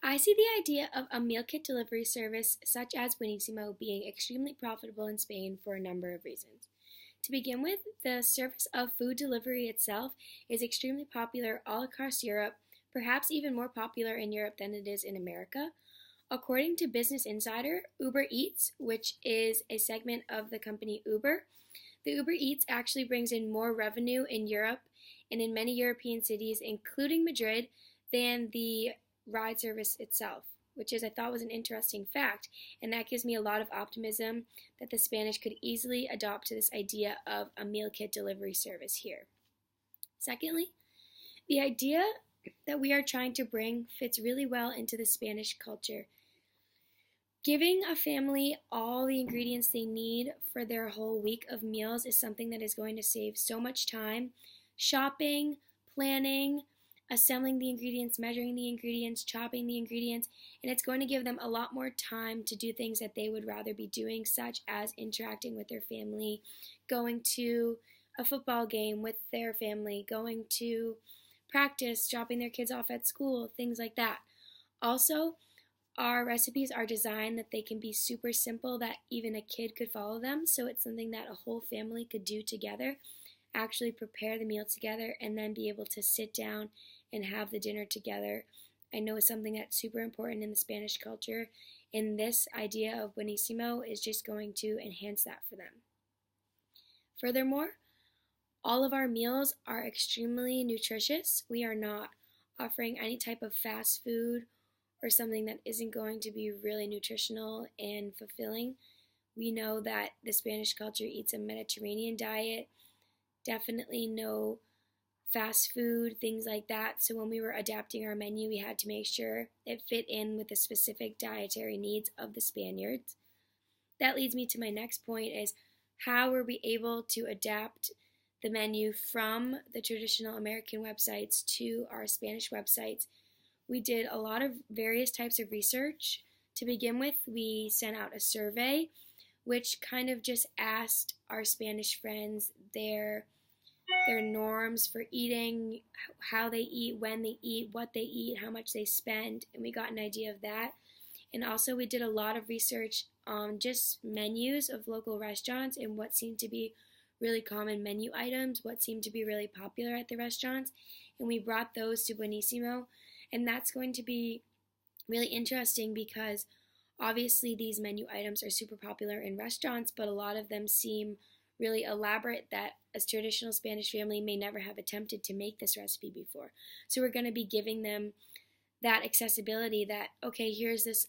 I see the idea of a meal kit delivery service such as Buenismo being extremely profitable in Spain for a number of reasons. To begin with, the service of food delivery itself is extremely popular all across Europe, perhaps even more popular in Europe than it is in America. According to Business Insider, Uber Eats, which is a segment of the company Uber, the Uber Eats actually brings in more revenue in Europe and in many European cities, including Madrid, than the ride service itself, which I thought was an interesting fact, and that gives me a lot of optimism that the Spanish could easily adopt to this idea of a meal kit delivery service here. Secondly, the idea that we are trying to bring fits really well into the Spanish culture. Giving a family all the ingredients they need for their whole week of meals is something that is going to save so much time. Shopping, planning, assembling the ingredients, measuring the ingredients, chopping the ingredients, and it's going to give them a lot more time to do things that they would rather be doing, such as interacting with their family, going to a football game with their family, going to practice, dropping their kids off at school, things like that. Also, our recipes are designed that they can be super simple, that even a kid could follow them, so it's something that a whole family could do together, actually prepare the meal together, and then be able to sit down and have the dinner together. I know it's something that's super important in the Spanish culture, and this idea of Buenismo is just going to enhance that for them. Furthermore, all of our meals are extremely nutritious. We are not offering any type of fast food or something that isn't going to be really nutritional and fulfilling. We know that the Spanish culture eats a Mediterranean diet, definitely no fast food, things like that. So when we were adapting our menu, we had to make sure it fit in with the specific dietary needs of the Spaniards. That leads me to my next point is how were we able to adapt the menu from the traditional American websites to our Spanish websites? We did a lot of various types of research. To begin with, we sent out a survey which kind of just asked our Spanish friends their norms for eating, how they eat, when they eat, what they eat, how much they spend, and we got an idea of that. And also we did a lot of research on just menus of local restaurants and what seemed to be really common menu items, what seemed to be really popular at the restaurants, and we brought those to Buenismo. And that's going to be really interesting because obviously these menu items are super popular in restaurants, but a lot of them seem really elaborate that a traditional Spanish family may never have attempted to make this recipe before. So we're going to be giving them that accessibility that, okay, here's this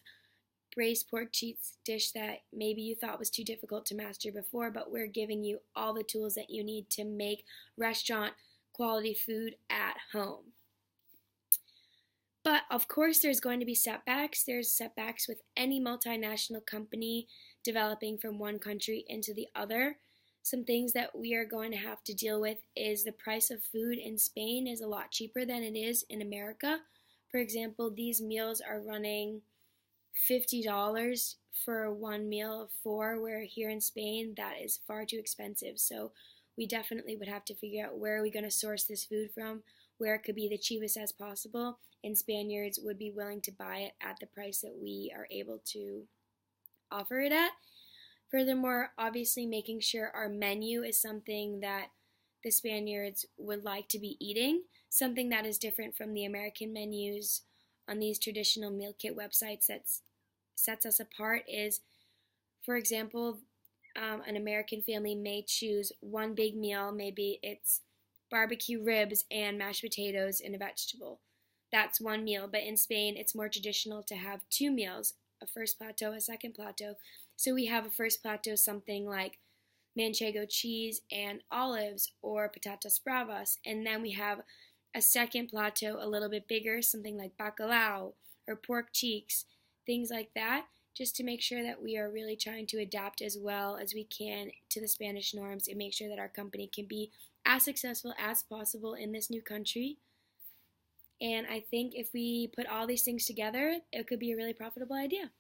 braised pork cheeks dish that maybe you thought was too difficult to master before, but we're giving you all the tools that you need to make restaurant quality food at home. But of course there's going to be setbacks. There's setbacks with any multinational company developing from one country into the other. Some things that we are going to have to deal with is the price of food in Spain is a lot cheaper than it is in America. For example, these meals are running $50 for one meal of four, where here in Spain that is far too expensive. So we definitely would have to figure out where are we going to source this food from, where it could be the cheapest as possible, and Spaniards would be willing to buy it at the price that we are able to offer it at. Furthermore, obviously making sure our menu is something that the Spaniards would like to be eating, something that is different from the American menus on these traditional meal kit websites that sets us apart is, for example, an American family may choose one big meal, maybe it's barbecue ribs and mashed potatoes and a vegetable. That's one meal, but in Spain it's more traditional to have two meals, a first plateau, a second plateau. So we have a first plateau, something like manchego cheese and olives or patatas bravas, and then we have a second plateau a little bit bigger, something like bacalao or pork cheeks, things like that, just to make sure that we are really trying to adapt as well as we can to the Spanish norms and make sure that our company can be as successful as possible in this new country. And I think if we put all these things together, it could be a really profitable idea.